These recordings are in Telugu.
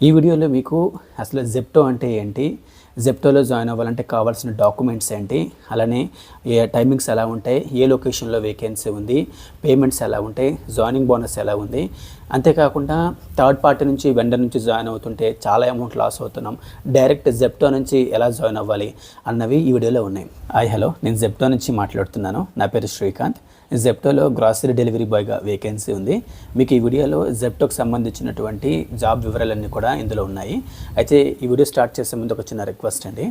ఈ వీడియోలో మీకు అసలు జెప్టో అంటే ఏంటి, జెప్టోలో జాయిన్ అవ్వాలంటే కావాల్సిన డాక్యుమెంట్స్ ఏంటి, అలానే టైమింగ్స్ ఎలా ఉంటాయి, ఏ లొకేషన్లో వేకెన్సీ ఉంది, పేమెంట్స్ ఎలా ఉంటాయి, జాయినింగ్ బోనస్ ఎలా ఉంది, అంతేకాకుండా థర్డ్ పార్టీ నుంచి వెండర్ నుంచి జాయిన్ అవుతుంటే చాలా అమౌంట్ లాస్ అవుతున్నాం, డైరెక్ట్ జెప్టో నుంచి ఎలా జాయిన్ అవ్వాలి అన్నవి ఈ వీడియోలో ఉన్నాయి. హలో, నేను జెప్టో నుంచి మాట్లాడుతున్నాను. నా పేరు శ్రీకాంత్. జెప్టోలో గ్రాసరీ డెలివరీ బాయ్గా వేకెన్సీ ఉంది. మీకు ఈ వీడియోలో జెప్టోకి సంబంధించినటువంటి జాబ్ వివరాలన్నీ కూడా ఇందులో ఉన్నాయి. అయితే ఈ వీడియో స్టార్ట్ చేసే ముందు ఒక చిన్న రిక్వెస్ట్ అండి,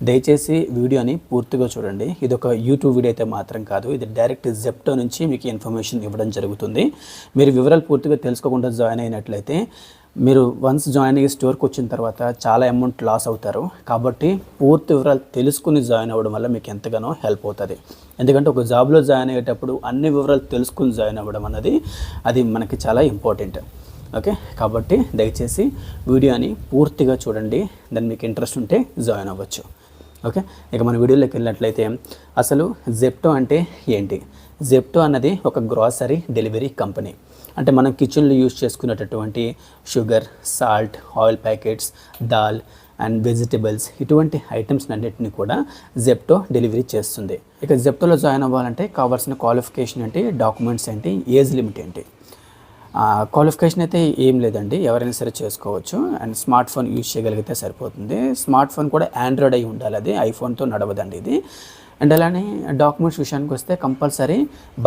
దయచేసి వీడియోని పూర్తిగా చూడండి. ఇది ఒక యూట్యూబ్ వీడియో అయితే మాత్రం కాదు, ఇది డైరెక్ట్ జెప్టో నుంచి మీకు ఇన్ఫర్మేషన్ ఇవ్వడం జరుగుతుంది. మీరు వివరాలు పూర్తిగా తెలుసుకోకుండా జాయిన్ అయినట్లయితే మీరు వన్స్ జాయిన్ అయ్యి స్టోర్కి వచ్చిన తర్వాత చాలా అమౌంట్ లాస్ అవుతారు. కాబట్టి పూర్తి వివరాలు తెలుసుకుని జాయిన్ అవ్వడం వల్ల మీకు ఎంతగానో హెల్ప్ అవుతుంది. ఎందుకంటే ఒక జాబ్లో జాయిన్ అయ్యేటప్పుడు అన్ని వివరాలు తెలుసుకుని జాయిన్ అవ్వడం అన్నది అది మనకి చాలా ఇంపార్టెంట్. ఓకే, కాబట్టి దయచేసి వీడియోని పూర్తిగా చూడండి. దాన్ని మీకు ఇంట్రెస్ట్ ఉంటే జాయిన్ అవ్వచ్చు. ఓకే, ఇక మన వీడియోలోకి వెళ్ళినట్లయితే అసలు జెప్టో అంటే ఏంటి? జెప్టో అన్నది ఒక గ్రాసరీ డెలివరీ కంపెనీ. అంటే మనం కిచెన్లో యూజ్ చేసుకునేటటువంటి sugar, salt, oil packets, dal and vegetables ఇటువంటి ఐటమ్స్ అన్నింటినీ కూడా జెప్టో డెలివరీ చేస్తుంది. ఇక జెప్టోలో జాయిన్ అవ్వాలంటే కావాల్సిన క్వాలిఫికేషన్ ఏంటి, డాక్యుమెంట్స్ ఏంటి, ఏజ్ లిమిట్ ఏంటి? క్వాలిఫికేషన్ అయితే ఏం లేదండి, ఎవరైనా సరే చేసుకోవచ్చు. అండ్ స్మార్ట్ ఫోన్ యూజ్ చేయగలిగితే సరిపోతుంది. స్మార్ట్ ఫోన్ కూడా ఆండ్రాయిడ్ అయి ఉండాలి, అది ఐఫోన్తో నడవదండి ఇది. అండ్ అలానే డాక్యుమెంట్స్ విషయానికి వస్తే compulsory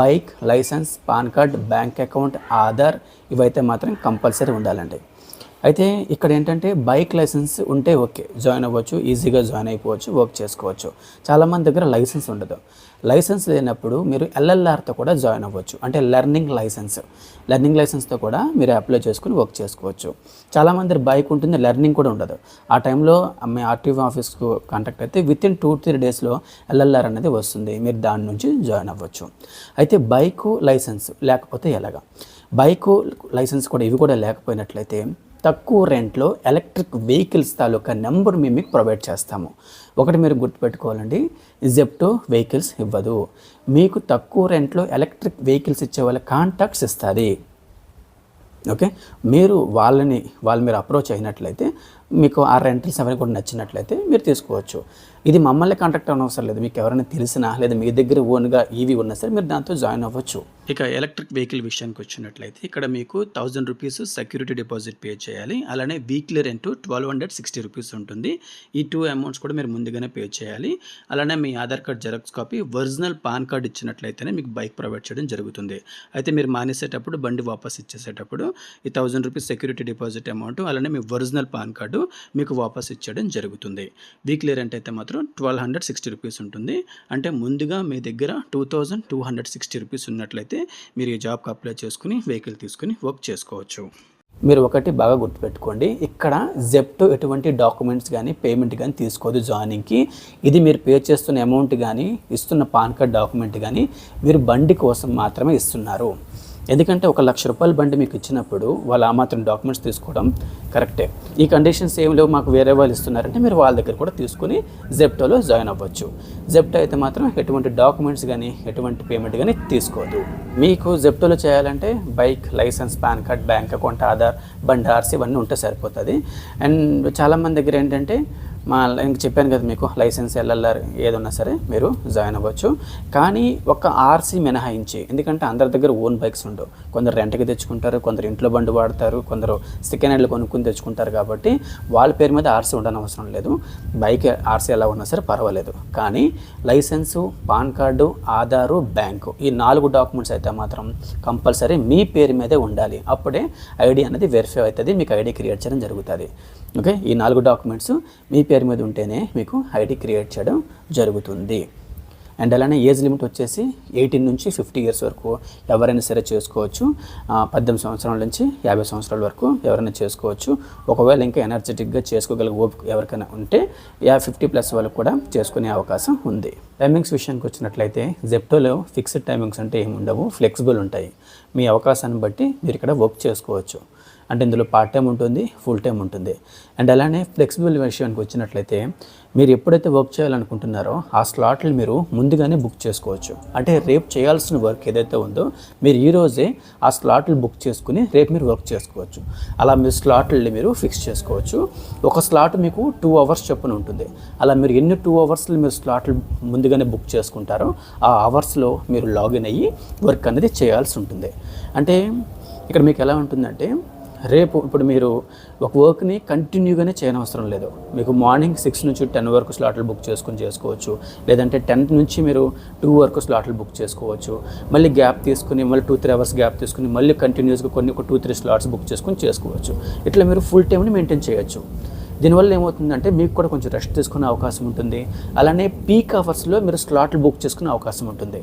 bike license, PAN card, bank account, Aadhaar ఇవైతే మాత్రం కంపల్సరీ ఉండాలండి. అయితే ఇక్కడ ఏంటంటే బైక్ లైసెన్స్ ఉంటే ఓకే, జాయిన్ అవ్వచ్చు, ఈజీగా జాయిన్ అయిపోవచ్చు, వర్క్ చేసుకోవచ్చు. చాలామంది దగ్గర లైసెన్స్ ఉండదు. లైసెన్స్ లేనప్పుడు మీరు ఎల్ఎల్ఆర్తో కూడా జాయిన్ అవ్వచ్చు, అంటే లెర్నింగ్ లైసెన్స్తో కూడా మీరు అప్లై చేసుకుని వర్క్ చేసుకోవచ్చు. చాలామంది బైక్ ఉంటుంది, లెర్నింగ్ కూడా ఉండదు. ఆ టైంలో మీ ఆర్టీఓ ఆఫీస్కు కాంటాక్ట్ అయితే వితిన్ 2-3 డేస్లో ఎల్ఎల్ఆర్ అనేది వస్తుంది, మీరు దాని నుంచి జాయిన్ అవ్వచ్చు. అయితే బైకు లైసెన్స్ లేకపోతే ఎలాగా? బైకు లైసెన్స్ కూడా ఇవి కూడా లేకపోయినట్లయితే తక్కువ రెంట్లో ఎలక్ట్రిక్ వెహికల్స్ తాలూకా నెంబర్ మేము మీకు ప్రొవైడ్ చేస్తాము. ఒకటి మీరు గుర్తుపెట్టుకోవాలండి, జెప్టో వెహికల్స్ ఇవ్వదు. మీకు తక్కువ రెంట్లో ఎలక్ట్రిక్ వెహికల్స్ ఇచ్చే వాళ్ళ కాంటాక్ట్స్ ఇస్తుంది. ఓకే, మీరు మీరు అప్రోచ్ అయినట్లయితే మీకు ఆ రెంటల్స్ ఎవరైనా కూడా నచ్చినట్లయితే మీరు తీసుకోవచ్చు. ఇది మమ్మల్ని కాంటాక్ట్ అవసరం లేదు, మీకు ఎవరైనా తెలిసినా లేదా మీ దగ్గర ఓన్గా ఈవీ ఉన్నా సరే మీరు దాంతో జాయిన్ అవ్వచ్చు. ఇక ఎలక్ట్రిక్ వెహికల్ విషయానికి వచ్చినట్లయితే ఇక్కడ మీకు 1000 రూపీస్ సెక్యూరిటీ డిపాజిట్ పే చేయాలి. అలానే వీక్లీ రెంట్ 1260 రూపీస్ ఉంటుంది. ఈ 2 అమౌంట్స్ కూడా మీరు ముందుగానే పే చేయాలి. అలానే మీ Aadhaar card xerox copy, original PAN card ఇచ్చినట్లయితేనే మీకు బైక్ ప్రొవైడ్ చేయడం జరుగుతుంది. అయితే మీరు మానేసేటప్పుడు, బండి వాపస్ ఇచ్చేసేటప్పుడు ఈ 1000 రూపీస్ సెక్యూరిటీ డిపాజిట్ అమౌంట్ అలానే మీ ఒరిజినల్ పాన్ కార్డు మీకు వాపస్ ఇచ్చేయడం జరుగుతుంది. వీక్లీ రెంట్ అయితే మాత్రం 1260 రూపీస్ ఉంటుంది. అంటే ముందుగా మీ దగ్గర 2260 రూపీస్ ఉన్నట్లయితే మీరు ఈ జాబ్కి అప్లై చేసుకుని వెహికల్ తీసుకుని వర్క్ చేసుకోవచ్చు. మీరు ఒకటి బాగా గుర్తుపెట్టుకోండి, ఇక్కడ జెప్టో ఎటువంటి డాక్యుమెంట్స్ కానీ పేమెంట్ కానీ తీసుకోదు జాయినింగ్కి. ఇది మీరు పే చేస్తున్న అమౌంట్ కానీ ఇస్తున్న పాన్ కార్డ్ డాక్యుమెంట్ కానీ మీరు బండి కోసం మాత్రమే ఇస్తున్నారు. ఎందుకంటే 1,00,000 రూపాయల బండి మీకు ఇచ్చినప్పుడు వాళ్ళు ఆ మాత్రం డాక్యుమెంట్స్ తీసుకోవడం కరెక్టే. ఈ కండిషన్స్ ఏం లేవు, మాకు వేరే వాళ్ళు ఇస్తున్నారంటే మీరు వాళ్ళ దగ్గర కూడా తీసుకుని జెప్టోలో జాయిన్ అవ్వచ్చు. జెప్టో అయితే మాత్రం ఎటువంటి డాక్యుమెంట్స్ కానీ ఎటువంటి పేమెంట్ కానీ తీసుకోదు. మీకు జెప్టోలో చేయాలంటే bike license, PAN card, bank account, Aadhaar, బండి ఆర్సీ ఇవన్నీ ఉంటే సరిపోతుంది. అండ్ చాలామంది దగ్గర ఏంటంటే ఇంక చెప్పాను కదా మీకు, లైసెన్స్, ఎల్ఎల్ఆర్ ఏదన్నా సరే మీరు జాయిన్ అవ్వచ్చు. కానీ ఒక ఆర్సీ మినహాయించి, ఎందుకంటే అందరి దగ్గర ఓన్ బైక్స్ ఉండవు. కొందరు రెంట్కి తెచ్చుకుంటారు, కొందరు ఇంట్లో బండి వాడతారు, కొందరు సెకండ్ హ్యాండ్లు కొనుక్కుని తెచ్చుకుంటారు. కాబట్టి వాళ్ళ పేరు మీద ఆర్సీ ఉండని అవసరం లేదు. బైక్ ఆర్సీ ఎలా ఉన్నా సరే పర్వాలేదు. కానీ licence, pan card, Aadhaar, bank ఈ 4 డాక్యుమెంట్స్ అయితే మాత్రం కంపల్సరీ మీ పేరు మీదే ఉండాలి. అప్పుడే ఐడి అనేది వెరిఫై అవుతుంది, మీకు ఐడి క్రియేట్ చేయడం జరుగుతుంది. ఓకే, ఈ 4 డాక్యుమెంట్స్ మీ పేరు మీద ఉంటేనే మీకు ఐడి క్రియేట్ చేయడం జరుగుతుంది. అండ్ అలానే ఏజ్ లిమిట్ వచ్చేసి 18 నుంచి 50 ఇయర్స్ వరకు ఎవరైనా సరే చేసుకోవచ్చు. 18 సంవత్సరాల నుంచి 50 సంవత్సరాల వరకు ఎవరైనా చేసుకోవచ్చు. ఒకవేళ ఇంకా ఎనర్జెటిక్గా చేసుకోగలిగే ఓపిక ఎవరికైనా ఉంటే 50+ వాళ్ళకు కూడా చేసుకునే అవకాశం ఉంది. టైమింగ్స్ విషయానికి వచ్చినట్లయితే జెప్టోలో ఫిక్స్డ్ టైమింగ్స్ అంటే ఏమి ఉండవు, ఫ్లెక్సిబుల్ ఉంటాయి. మీ అవకాశాన్ని బట్టి మీరు ఇక్కడ వర్క్ చేసుకోవచ్చు. అంటే ఇందులో పార్ట్ టైం ఉంటుంది, ఫుల్ టైం ఉంటుంది. అండ్ అలానే ఫ్లెక్సిబుల్ విషయానికి వచ్చినట్లయితే మీరు ఎప్పుడైతే వర్క్ చేయాలనుకుంటున్నారో ఆ స్లాట్లు మీరు ముందుగానే బుక్ చేసుకోవచ్చు. అంటే రేపు చేయాల్సిన వర్క్ ఏదైతే ఉందో మీరు ఈరోజే ఆ స్లాట్లు బుక్ చేసుకుని రేపు మీరు వర్క్ చేసుకోవచ్చు. అలా మీరు స్లాట్లని మీరు ఫిక్స్ చేసుకోవచ్చు. ఒక స్లాట్ మీకు 2 అవర్స్ చొప్పున ఉంటుంది. అలా మీరు ఎన్ని 2 అవర్స్లో మీరు స్లాట్లు ముందుగానే బుక్ చేసుకుంటారో ఆ అవర్స్లో మీరు లాగిన్ అయ్యి వర్క్ అనేది చేయాల్సి ఉంటుంది. అంటే ఇక్కడ మీకు ఎలా ఉంటుందంటే రేపు ఇప్పుడు మీరు ఒక వర్క్ని కంటిన్యూగానే చేయనవసరం లేదు. మీకు మార్నింగ్ 6 నుంచి 10 వరకు స్లాట్లు బుక్ చేసుకోవచ్చు. లేదంటే 10 నుంచి మీరు 2 వరకు స్లాట్లు బుక్ చేసుకోవచ్చు. మళ్ళీ గ్యాప్ తీసుకుని మళ్ళీ 2-3 అవర్స్ గ్యాప్ తీసుకుని మళ్ళీ కంటిన్యూస్గా ఒక 2-3 స్లాట్స్ బుక్ చేసుకుని చేసుకోవచ్చు. ఇట్లా మీరు ఫుల్ టైంని మెయింటైన్ చేయొచ్చు. దీనివల్ల ఏమవుతుందంటే మీకు కూడా కొంచెం రెస్ట్ తీసుకునే అవకాశం ఉంటుంది. అలానే పీక్ అవర్స్లో మీరు స్లాట్లు బుక్ చేసుకునే అవకాశం ఉంటుంది.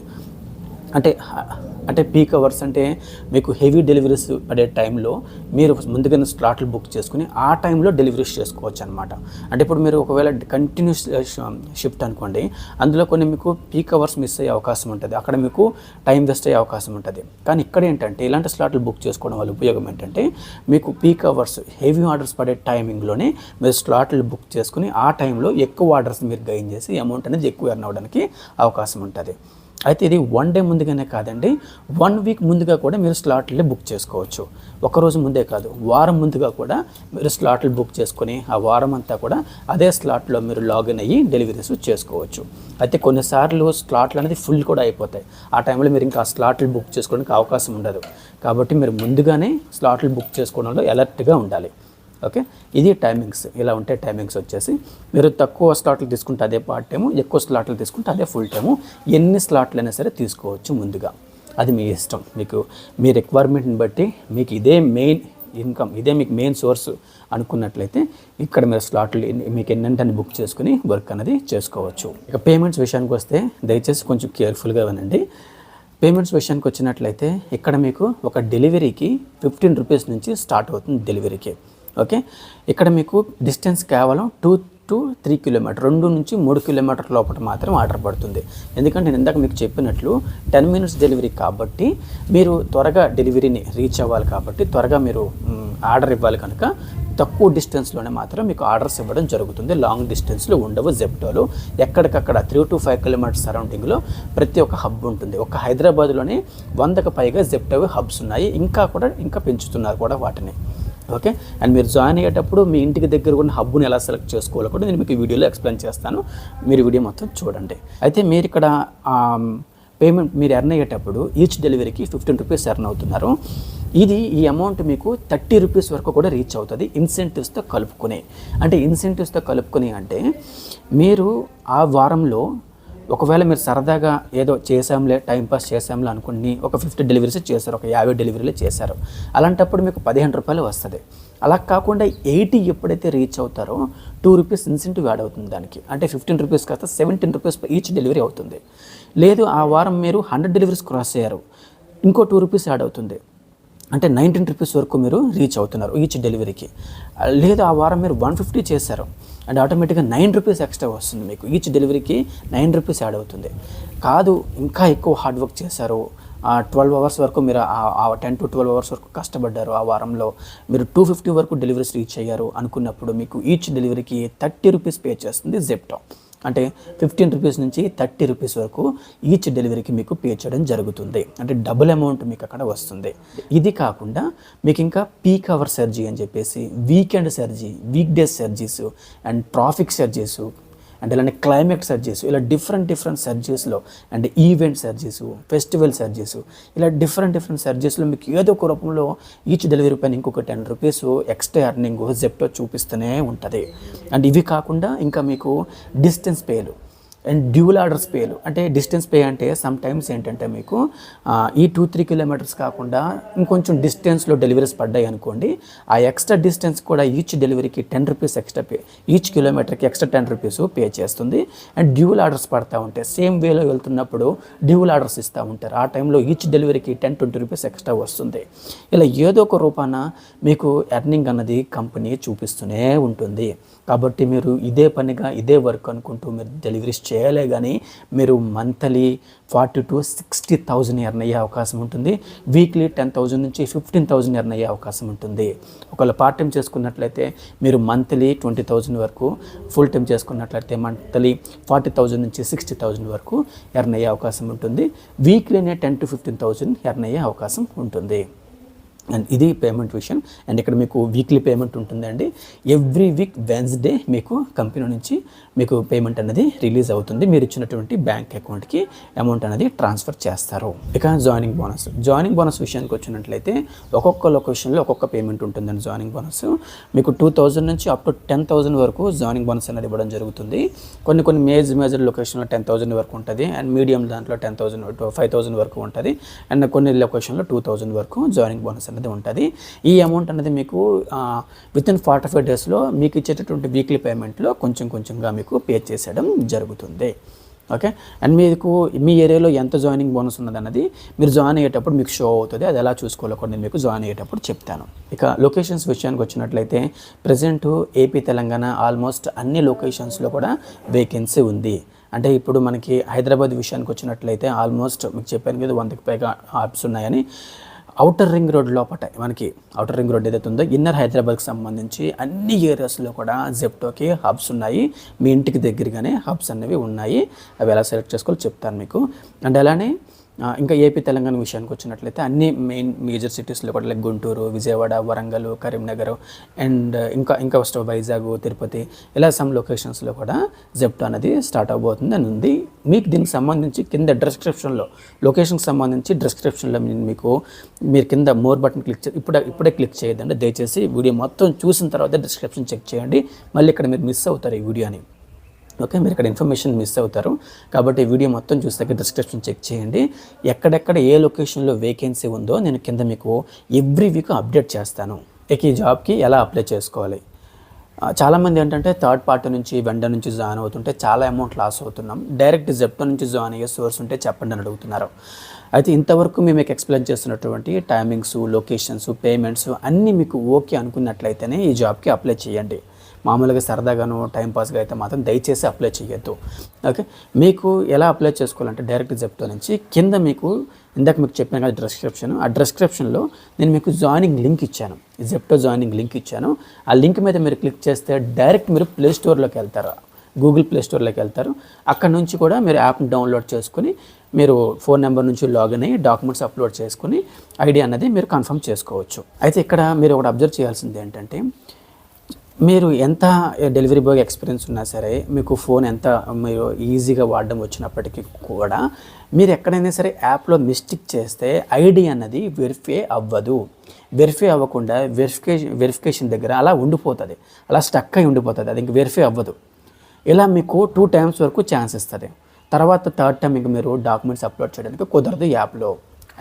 అంటే పీక్ అవర్స్ అంటే మీకు హెవీ డెలివరీస్ పడే టైంలో మీరు ముందుగానే స్లాట్లు బుక్ చేసుకుని ఆ టైంలో డెలివరీస్ చేసుకోవచ్చు అనమాట. అంటే ఇప్పుడు మీరు ఒకవేళ కంటిన్యూస్ షిఫ్ట్ అనుకోండి, అందులో కొన్ని మీకు పీక్ అవర్స్ మిస్ అయ్యే అవకాశం ఉంటుంది. అక్కడ మీకు టైం వేస్ట్ అయ్యే అవకాశం ఉంటుంది. కానీ ఇక్కడ ఏంటంటే ఇలాంటి స్లాట్లు బుక్ చేసుకోవడం వల్ల ఉపయోగం ఏంటంటే మీకు పీక్ అవర్స్ హెవీ ఆర్డర్స్ పడే టైమింగ్లోనే మీరు స్లాట్లు బుక్ చేసుకుని ఆ టైంలో ఎక్కువ ఆర్డర్స్ మీరు గెయిన్ చేసి అమౌంట్ అనేది ఎక్కువ ఎర్న్ అవ్వడానికి అవకాశం ఉంటుంది. అయితే ఇది 1 డే ముందుగానే కాదండి, 1 వీక్ ముందుగా కూడా మీరు స్లాట్లు బుక్ చేసుకోవచ్చు. ఒకరోజు ముందే కాదు, వారం ముందుగా కూడా మీరు స్లాట్లు బుక్ చేసుకొని ఆ వారం అంతా కూడా అదే స్లాట్లో మీరు లాగిన్ అయ్యి డెలివరీస్ చేసుకోవచ్చు. అయితే కొన్నిసార్లు స్లాట్లు అనేది ఫుల్ కూడా అయిపోతాయి. ఆ టైంలో మీరు ఇంకా స్లాట్లు బుక్ చేసుకోవడానికి అవకాశం ఉండదు. కాబట్టి మీరు ముందుగానే స్లాట్లు బుక్ చేసుకోవడంలో అలర్ట్గా ఉండాలి. ఓకే, ఇది టైమింగ్స్. ఇలా ఉంటాయి టైమింగ్స్ వచ్చేసి. మీరు తక్కువ స్లాట్లు తీసుకుంటే అదే పార్ట్ టైము, ఎక్కువ స్లాట్లు తీసుకుంటే అదే ఫుల్ టైము. ఎన్ని స్లాట్లు అయినా సరే తీసుకోవచ్చు ముందుగా, అది మీ ఇష్టం. మీకు మీ రిక్వైర్మెంట్ని బట్టి మీకు ఇదే మెయిన్ ఇన్కమ్, ఇదే మీకు మెయిన్ సోర్స్ అనుకున్నట్లయితే ఇక్కడ మీరు స్లాట్లు మీకు ఎన్నంటే బుక్ చేసుకుని వర్క్ అనేది చేసుకోవచ్చు. ఇక పేమెంట్స్ విషయానికి వస్తే దయచేసి కొంచెం కేర్ఫుల్గా వినండి. పేమెంట్స్ విషయానికి వచ్చినట్లయితే ఇక్కడ మీకు ఒక డెలివరీకి 15 రూపీస్ నుంచి స్టార్ట్ అవుతుంది డెలివరీకి. ఓకే, ఇక్కడ మీకు డిస్టెన్స్ కేవలం 2 to 3 కిలోమీటర్, 2 నుంచి 3 కిలోమీటర్ లోపల మాత్రం ఆర్డర్ పడుతుంది. ఎందుకంటే నేను ఇందాక మీకు చెప్పినట్లు 10 మినిట్స్ డెలివరీ కాబట్టి మీరు త్వరగా డెలివరీని రీచ్ అవ్వాలి, కాబట్టి త్వరగా మీరు ఆర్డర్ ఇవ్వాలి కనుక తక్కువ డిస్టెన్స్లోనే మాత్రం మీకు ఆర్డర్స్ ఇవ్వడం జరుగుతుంది. లాంగ్ డిస్టెన్స్లో ఉండవు. జెప్టోలో ఎక్కడికక్కడ 3 to 5 కిలోమీటర్స్ సరౌండింగ్లో ప్రతి ఒక్క హబ్ ఉంటుంది. ఒక హైదరాబాద్లోనే 100కు పైగా జెప్టో హబ్స్ ఉన్నాయి. ఇంకా పెంచుతున్నారు కూడా వాటిని. ఓకే, అండ్ మీరు జాయిన్ అయ్యేటప్పుడు మీ ఇంటికి దగ్గర ఉన్న హబ్ని ఎలా సెలెక్ట్ చేసుకోవాలో కూడా నేను మీకు ఈ వీడియోలో ఎక్స్ప్లెయిన్ చేస్తాను. మీరు వీడియో మొత్తం చూడండి. అయితే మీరు ఇక్కడ పేమెంట్ మీరు ఎర్న్ అయ్యేటప్పుడు ఈచ్ డెలివరీకి 15 రూపీస్ ఎర్న్ అవుతున్నారు. ఈ అమౌంట్ మీకు 30 రూపీస్ వరకు కూడా రీచ్ అవుతుంది ఇన్సెంటివ్స్తో కలుపుకుని. అంటే ఇన్సెంటివ్స్తో కలుపుకుని అంటే మీరు ఆ వారంలో ఒకవేళ మీరు సరదాగా ఏదో చేసాంలే, టైంపాస్ చేసాంలే అనుకుని ఒక 50 డెలివరీస్ చేశారు, ఒక 50 డెలివరీలు చేశారు. అలాంటప్పుడు మీకు 15 రూపాయలు వస్తుంది. అలా కాకుండా 80 ఎప్పుడైతే రీచ్ అవుతారో 2 రూపీస్ ఇన్సెంటివ్ యాడ్ అవుతుంది దానికి. అంటే 15 రూపీస్ కాస్త 17 రూపీస్ ఈచ్ డెలివరీ అవుతుంది. లేదు ఆ వారం మీరు 100 డెలివరీస్ క్రాస్ అయ్యారు, ఇంకో 2 రూపీస్ యాడ్ అవుతుంది. అంటే 19 రూపీస్ వరకు మీరు రీచ్ అవుతున్నారు ఈచ్ డెలివరీకి. లేదు ఆ వారం మీరు 150 చేశారు అండ్ ఆటోమేటిక్గా 9 రూపీస్ ఎక్స్ట్రా వస్తుంది మీకు. ఈచ్ డెలివరీకి 9 రూపీస్ యాడ్ అవుతుంది. కాదు ఇంకా ఎక్కువ హార్డ్ వర్క్ చేశారు, 12 అవర్స్ వరకు మీరు 10 to 12 అవర్స్ వరకు కష్టపడ్డారు, ఆ వారంలో మీరు 250 వరకు డెలివరీస్ రీచ్ అయ్యారు అనుకున్నప్పుడు మీకు ఈచ్ డెలివరీకి 30 రూపీస్ పే చేస్తుంది జెప్టో. అంటే 15 రూపీస్ నుంచి 30 రూపీస్ వరకు ఈచ్ డెలివరీకి మీకు పే చేయడం జరుగుతుంది. అంటే డబుల్ అమౌంట్ మీకు అక్కడ వస్తుంది. ఇది కాకుండా మీకు ఇంకా పీక్ అవర్ సర్జీ అని చెప్పేసి, weekend surge, weekdays surges and traffic surges and ఇలానే క్లైమేట్ సర్జీస్, ఇలా డిఫరెంట్ సర్జీస్లో and event surges, festival surges, ఇలా డిఫరెంట్ సర్జీస్లో మీకు ఏదో ఒక రూపంలో ఈచ్ డెలివరీ పైన ఇంకొక 10 రూపీస్ ఎక్స్ట్రా ఎర్నింగ్ జెప్టో చూపిస్తూనే ఉంటుంది. అండ్ ఇవి కాకుండా ఇంకా మీకు డిస్టెన్స్ పేలు అండ్ డ్యూల్ ఆర్డర్స్ పేలు. అంటే డిస్టెన్స్ పే అంటే సమ్ టైమ్స్ ఏంటంటే మీకు ఈ 2-3 కిలోమీటర్స్ కాకుండా ఇంకొంచెం డిస్టెన్స్లో డెలివరీస్ పడ్డాయి అనుకోండి, ఆ ఎక్స్ట్రా డిస్టెన్స్ కూడా ఈచ్ డెలివరీకి 10 రూపీస్ ఎక్స్ట్రా పే, ఈచ్ కిలోమీటర్కి ఎక్స్ట్రా 10 రూపీస్ పే చేస్తుంది. అండ్ డ్యూల్ ఆర్డర్స్ పడతా ఉంటాయి, సేమ్ వేలో వెళ్తున్నప్పుడు డ్యూల్ ఆర్డర్స్ ఇస్తూ ఉంటారు. ఆ టైంలో ఈచ్ డెలివరీకి 10-20 రూపీస్ ఎక్స్ట్రా వస్తుంది. ఇలా ఏదో ఒక రూపాన మీకు ఎర్నింగ్ అన్నది కంపెనీ చూపిస్తూనే ఉంటుంది. కాబట్టి మీరు ఇదే పనిగా ఇదే వర్క్ అనుకుంటూ మీరు డెలివరీస్ చేయాలే కానీ మీరు మంత్లీ 40,000 to 60,000 ఎర్న్ అయ్యే అవకాశం ఉంటుంది. వీక్లీ 10,000 నుంచి 15,000 ఎర్న్ అయ్యే అవకాశం ఉంటుంది. ఒకవేళ పార్ట్ టైం చేసుకున్నట్లయితే మీరు మంత్లీ 20,000 వరకు, ఫుల్ టైం చేసుకున్నట్లయితే మంత్లీ 40,000 నుంచి 60,000 వరకు ఎర్న్ అయ్యే అవకాశం ఉంటుంది. వీక్లీనే 10,000 to 15,000 ఎర్న్ అయ్యే అవకాశం ఉంటుంది. అండ్ ఇది పేమెంట్ విషయం. అండ్ ఇక్కడ మీకు వీక్లీ పేమెంట్ ఉంటుందండి. ఎవ్రీ వీక్ వెన్స్డే మీకు కంపెనీ నుంచి మీకు పేమెంట్ అనేది రిలీజ్ అవుతుంది. మీరు ఇచ్చినటువంటి బ్యాంక్ అకౌంట్కి అమౌంట్ అనేది ట్రాన్స్ఫర్ చేస్తారు. ఇక జాయినింగ్ బోనస్ విషయానికి వచ్చినట్లయితే ఒక్కొక్క లొకేషన్లో ఒక్కొక్క పేమెంట్ ఉంటుందండి. జాయినింగ్ బోనస్ మీకు 2,000 నుంచి అప్ టు 10,000 వరకు జాయినింగ్ బోనస్ అనేది ఇవ్వడం జరుగుతుంది. కొన్ని మేజర్ లొకేషన్లో 10,000 వరకు ఉంటుంది. అండ్ మీడియం దాంట్లో 10,000 to 5,000 వరకు ఉంటుంది. అండ్ కొన్ని లొకేషన్లో 2,000 వరకు జాయినింగ్ బోనస్ అనేది ఉంటుంది. ఈ అమౌంట్ అనేది మీకు వితిన్ 45 డేస్లో మీకు ఇచ్చేటటువంటి వీక్లీ పేమెంట్లో కొంచెంగా మీకు పే చేసేయడం జరుగుతుంది. ఓకే. అండ్ మీకు మీ ఏరియాలో ఎంత జాయినింగ్ బోనస్ ఉన్నదన్నది మీరు జాయిన్ అయ్యేటప్పుడు మీకు షో అవుతుంది. అది ఎలా చూసుకోవాలో కూడా నేను మీకు జాయిన్ అయ్యేటప్పుడు చెప్తాను. ఇక లొకేషన్స్ విషయానికి వచ్చినట్లయితే ప్రజెంట్ ఏపీ తెలంగాణ ఆల్మోస్ట్ అన్ని లొకేషన్స్లో కూడా వేకెన్సీ ఉంది. అంటే ఇప్పుడు మనకి హైదరాబాద్ విషయానికి వచ్చినట్లయితే ఆల్మోస్ట్ మీకు చెప్పాను కదా 100కి పైగా ఆప్స్ ఉన్నాయని. ఔటర్ రింగ్ రోడ్ లోపల మనకి ఔటర్ రింగ్ రోడ్ ఏదైతే ఉందో ఇన్నర్ హైదరాబాద్కి సంబంధించి అన్ని ఏరియాస్లో కూడా జెప్టోకి హబ్స్ ఉన్నాయి. మీ ఇంటికి దగ్గరగానే హబ్స్ అనేవి ఉన్నాయి. అవి ఎలా సెలెక్ట్ చేసుకోవాలో చెప్తాను మీకు. అండ్ అలానే ఇంకా ఏపీ తెలంగాణ విషయానికి వచ్చినట్లయితే అన్ని మెయిన్ మేజర్ సిటీస్లో కూడా లైక్ గుంటూరు, విజయవాడ, వరంగల్, కరీంనగర్ అండ్ ఇంకా ఫస్ట్ వైజాగ్, తిరుపతి ఇలా సమ్ లొకేషన్స్లో కూడా జెప్టో అనేది స్టార్ట్ అవబోతుంది అని ఉంది. మీకు దీనికి సంబంధించి కింద డిస్క్రిప్షన్లో లొకేషన్కి సంబంధించి డిస్క్రిప్షన్లో మీరు కింద మోర్ బటన్ క్లిక్ ఇప్పుడే క్లిక్ చేయొద్దండి. దయచేసి వీడియో మొత్తం చూసిన తర్వాత డిస్క్రిప్షన్ చెక్ చేయండి. మళ్ళీ ఇక్కడ మీరు మిస్ అవుతారు ఈ వీడియోని. ఓకే, మీరు ఇక్కడ ఇన్ఫర్మేషన్ మిస్ అవుతారు కాబట్టి వీడియో మొత్తం చూస్తే డిస్క్రిప్షన్ చెక్ చేయండి. ఎక్కడెక్కడ ఏ లొకేషన్లో వేకెన్సీ ఉందో నేను కింద మీకు ఎవ్రీ వీక్ అప్డేట్ చేస్తాను. ఇక ఈ జాబ్కి ఎలా అప్లై చేసుకోవాలి. చాలామంది ఏంటంటే థర్డ్ పార్టీ నుంచి వెండర్ నుంచి జాయిన్ అవుతుంటే చాలా అమౌంట్ లాస్ అవుతున్నాం. డైరెక్ట్ జెప్టో నుంచి జాయిన్ అయ్యే సోర్స్ ఉంటే చెప్పండి అని అడుగుతున్నారు. అయితే ఇంతవరకు మేము మీకు ఎక్స్ప్లెయిన్ చేస్తున్నటువంటి టైమింగ్స్, లొకేషన్స్, పేమెంట్స్ అన్నీ మీకు ఓకే అనుకున్నట్లయితేనే ఈ జాబ్కి అప్లై చేయండి. మామూలుగా సరదాగాను టైంపాస్గా అయితే మాత్రం దయచేసి అప్లై చేయొద్దు. ఓకే, మీకు ఎలా అప్లై చేసుకోవాలంటే డైరెక్ట్ జెప్టో నుంచి కింద మీకు ఇందాక మీకు చెప్పాను కదా డిస్క్రిప్షన్, ఆ డిస్క్రిప్షన్లో నేను మీకు జాయినింగ్ లింక్ ఇచ్చాను. జెప్టో జాయినింగ్ లింక్ ఇచ్చాను. ఆ లింక్ మీద మీరు క్లిక్ చేస్తే డైరెక్ట్ మీరు ప్లే స్టోర్లోకి వెళ్తారు, గూగుల్ ప్లే స్టోర్లోకి వెళ్తారు. అక్కడ నుంచి కూడా మీరు యాప్ని డౌన్లోడ్ చేసుకుని మీరు ఫోన్ నెంబర్ నుంచి లాగిన్ అయ్యి డాక్యుమెంట్స్ అప్లోడ్ చేసుకుని ఐడి అన్నది మీరు కన్ఫర్మ్ చేసుకోవచ్చు. అయితే ఇక్కడ మీరు ఒకటి అబ్జర్వ్ చేయాల్సింది ఏంటంటే మీరు ఎంత డెలివరీ బాయ్ ఎక్స్పీరియన్స్ ఉన్నా సరే, మీకు ఫోన్ ఎంత మీరు ఈజీగా వాడడం వచ్చినప్పటికీ కూడా మీరు ఎక్కడైనా సరే యాప్లో మిస్టేక్ చేస్తే ఐడి అన్నది వెరిఫై అవ్వదు. వెరిఫై అవ్వకుండా వెరిఫికేషన్ దగ్గర అలా ఉండిపోతుంది, అలా స్టక్ అయి ఉండిపోతుంది. అది ఇంక వెరిఫై అవ్వదు. ఇలా మీకు 2 times వరకు ఛాన్స్ ఇస్తుంది. తర్వాత థర్డ్ టైం ఇంక మీరు డాక్యుమెంట్స్ అప్లోడ్ చేయడానికి కుదరదు.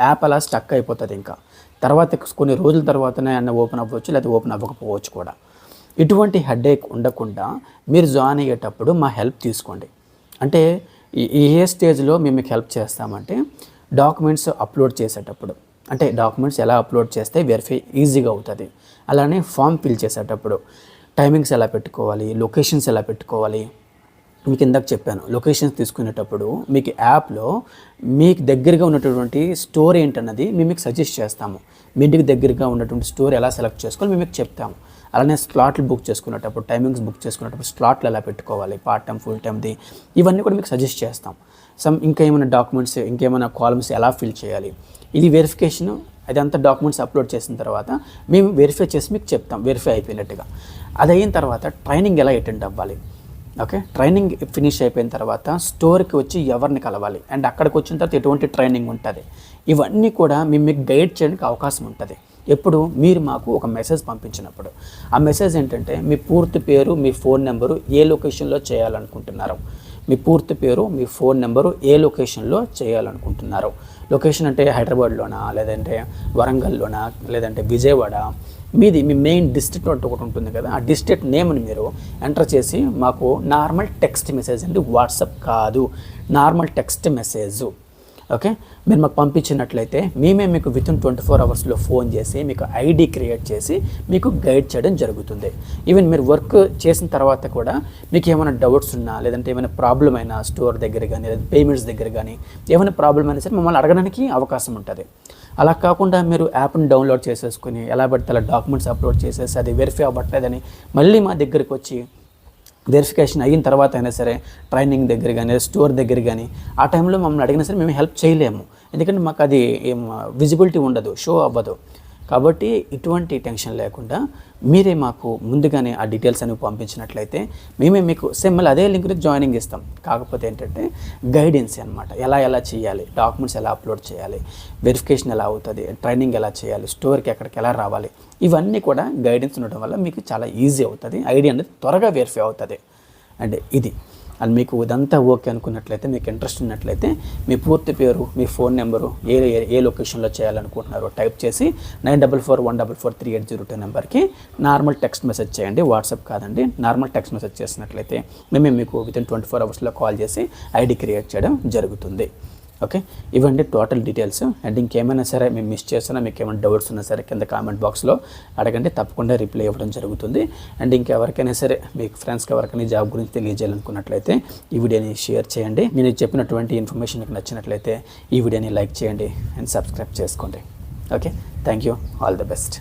యాప్ అలా స్టక్ అయిపోతుంది. ఇంకా తర్వాత కొన్ని రోజుల తర్వాతనే అన్న ఓపెన్ అవ్వచ్చు, లేదా ఓపెన్ అవ్వకపోవచ్చు కూడా. ఇటువంటి హెడేక్ ఉండకుండా మీరు జాయిన్ అయ్యేటప్పుడు మా హెల్ప్ తీసుకోండి. అంటే ఏ స్టేజ్లో మేము మీకు హెల్ప్ చేస్తామంటే డాక్యుమెంట్స్ అప్లోడ్ చేసేటప్పుడు, అంటే డాక్యుమెంట్స్ ఎలా అప్లోడ్ చేస్తే వెరిఫై ఈజీగా అవుతుంది. అలానే ఫామ్ ఫిల్ చేసేటప్పుడు టైమింగ్స్ ఎలా పెట్టుకోవాలి, లొకేషన్స్ ఎలా పెట్టుకోవాలి. మీకు ఇందాక చెప్పాను, లొకేషన్స్ తీసుకునేటప్పుడు మీకు యాప్లో మీకు దగ్గరగా ఉన్నటువంటి స్టోర్ ఏంటన్నది మేము మీకు సజెస్ట్ చేస్తాము. మీ ఇంటికి దగ్గరగా ఉన్నటువంటి స్టోర్ ఎలా సెలెక్ట్ చేసుకోవాలి మేము మీకు చెప్తాము. అలానే స్లాట్లు బుక్ చేసుకునేటప్పుడు, టైమింగ్స్ బుక్ చేసుకునేటప్పుడు స్లాట్లు ఎలా పెట్టుకోవాలి, పార్ట్ టైం, ఫుల్ టైంది, ఇవన్నీ కూడా మీకు సజెస్ట్ చేస్తాం. ఇంకా ఏమైనా డాక్యుమెంట్స్, ఇంకేమైనా కాలమ్స్ ఎలా ఫిల్ చేయాలి, ఇది వెరిఫికేషను. అదంతా డాక్యుమెంట్స్ అప్లోడ్ చేసిన తర్వాత మేము వెరిఫై చేసి మీకు చెప్తాం, వెరిఫై అయిపోయినట్టుగా. అది అయిన తర్వాత ట్రైనింగ్ ఎలా అటెండ్ అవ్వాలి. ఓకే, ట్రైనింగ్ ఫినిష్ అయిపోయిన తర్వాత స్టోర్కి వచ్చి ఎవరిని కలవాలి, అండ్ అక్కడికి వచ్చిన తర్వాత ఎటువంటి ట్రైనింగ్ ఉంటుంది, ఇవన్నీ కూడా మేము మీకు గైడ్ చేయడానికి అవకాశం ఉంటుంది. ఎప్పుడు మీరు మాకు ఒక మెసేజ్ పంపించినప్పుడు. ఆ మెసేజ్ ఏంటంటే మీ పూర్తి పేరు, మీ ఫోన్ నెంబరు, ఏ లొకేషన్లో చేయాలనుకుంటున్నారు, మీ పూర్తి పేరు, మీ ఫోన్ నెంబరు, ఏ లొకేషన్లో చేయాలనుకుంటున్నారు. లొకేషన్ అంటే హైదరాబాద్లోనా, లేదంటే వరంగల్లోనా, లేదంటే విజయవాడ, మీ మెయిన్ డిస్ట్రిక్ట్ ఒకటి ఉంటుంది కదా, ఆ డిస్ట్రిక్ట్ నేమ్ని మీరు ఎంటర్ చేసి మాకు నార్మల్ టెక్స్ట్ మెసేజ్ అండి, వాట్సాప్ కాదు, నార్మల్ టెక్స్ట్ మెసేజ్ ఓకే, మీరు మాకు పంపించినట్లయితే మేమే మీకు వితిన్ 24 అవర్స్లో ఫోన్ చేసి మీకు ఐడి క్రియేట్ చేసి మీకు గైడ్ చేయడం జరుగుతుంది. ఈవెన్ మీరు వర్క్ చేసిన తర్వాత కూడా మీకు ఏమైనా డౌట్స్ ఉన్నా లేదంటే ఏమైనా ప్రాబ్లం అయినా స్టోర్ దగ్గర కానీ లేదా పేమెంట్స్ దగ్గర కానీ ఏమైనా ప్రాబ్లం అయినా సరే మమ్మల్ని అడగడానికి అవకాశం ఉంటుంది. అలా కాకుండా మీరు యాప్ని డౌన్లోడ్ చేసేసుకుని ఎలా పడితే అలా డాక్యుమెంట్స్ అప్లోడ్ చేసేసి అది వెరిఫై అవ్వట్లేదని మళ్ళీ మా దగ్గరికి వచ్చి వెరిఫికేషన్ అయిన తర్వాత అయినా సరే ట్రైనింగ్ దగ్గర కానీ స్టోర్ దగ్గర కానీ ఆ టైంలో మమ్మల్ని అడిగినా సరే మేము హెల్ప్ చేయలేము. ఎందుకంటే మాకు అది ఏం విజిబిలిటీ ఉండదు, షో అవ్వదు. కాబట్టి ఇటువంటి టెన్షన్ లేకుండా మీరే మాకు ముందుగానే ఆ డీటెయిల్స్ అనేవి పంపించినట్లయితే మేమే మీకు మళ్ళీ అదే లింక్ని జాయినింగ్ ఇస్తాం. కాకపోతే ఏంటంటే గైడెన్స్ అనమాట, ఎలా చేయాలి, డాక్యుమెంట్స్ ఎలా అప్లోడ్ చేయాలి, వెరిఫికేషన్ ఎలా అవుతుంది, ట్రైనింగ్ ఎలా చేయాలి, స్టోర్కి ఎక్కడికి ఎలా రావాలి, ఇవన్నీ కూడా గైడెన్స్ ఉండడం వల్ల మీకు చాలా ఈజీ అవుతుంది, ఐడియా అనేది త్వరగా వెరిఫై అవుతుంది. అండ్ ఇది అది మీకు ఇదంతా ఓకే అనుకున్నట్లయితే, మీకు ఇంట్రెస్ట్ ఉన్నట్లయితే మీ పూర్తి పేరు, మీ ఫోన్ నెంబరు, ఏ లొకేషన్లో చేయాలనుకుంటున్నారో టైప్ చేసి 9441443802 నెంబర్కి నార్మల్ టెక్స్ట్ మెసేజ్ చేయండి. వాట్సాప్ కాదండి, నార్మల్ టెక్స్ట్ మెసేజ్ చేసినట్లయితే మేము మీకు వితిన్ 24 అవర్స్లో కాల్ చేసి ఐడి క్రియేట్ చేయడం జరుగుతుంది. ఓకే, ఇవన్నీ టోటల్ డీటెయిల్స్. అండ్ ఇంకేమైనా సరే మేము మిస్ చేస్తున్నా, మీకు ఏమైనా డౌట్స్ ఉన్నా సరే కింద కామెంట్ బాక్స్లో అడగండి, తప్పకుండా రిప్లై ఇవ్వడం జరుగుతుంది. అండ్ ఇంకెవరికైనా సరే మీకు ఫ్రెండ్స్కి ఎవరికైనా జాబ్ గురించి తెలియజేయాలనుకున్నట్లయితే ఈ వీడియోని షేర్ చేయండి. నేను చెప్పినటువంటి ఇన్ఫర్మేషన్ మీకు నచ్చినట్లయితే ఈ వీడియోని లైక్ చేయండి అండ్ సబ్స్క్రైబ్ చేసుకోండి. Okay, thank you, all the best.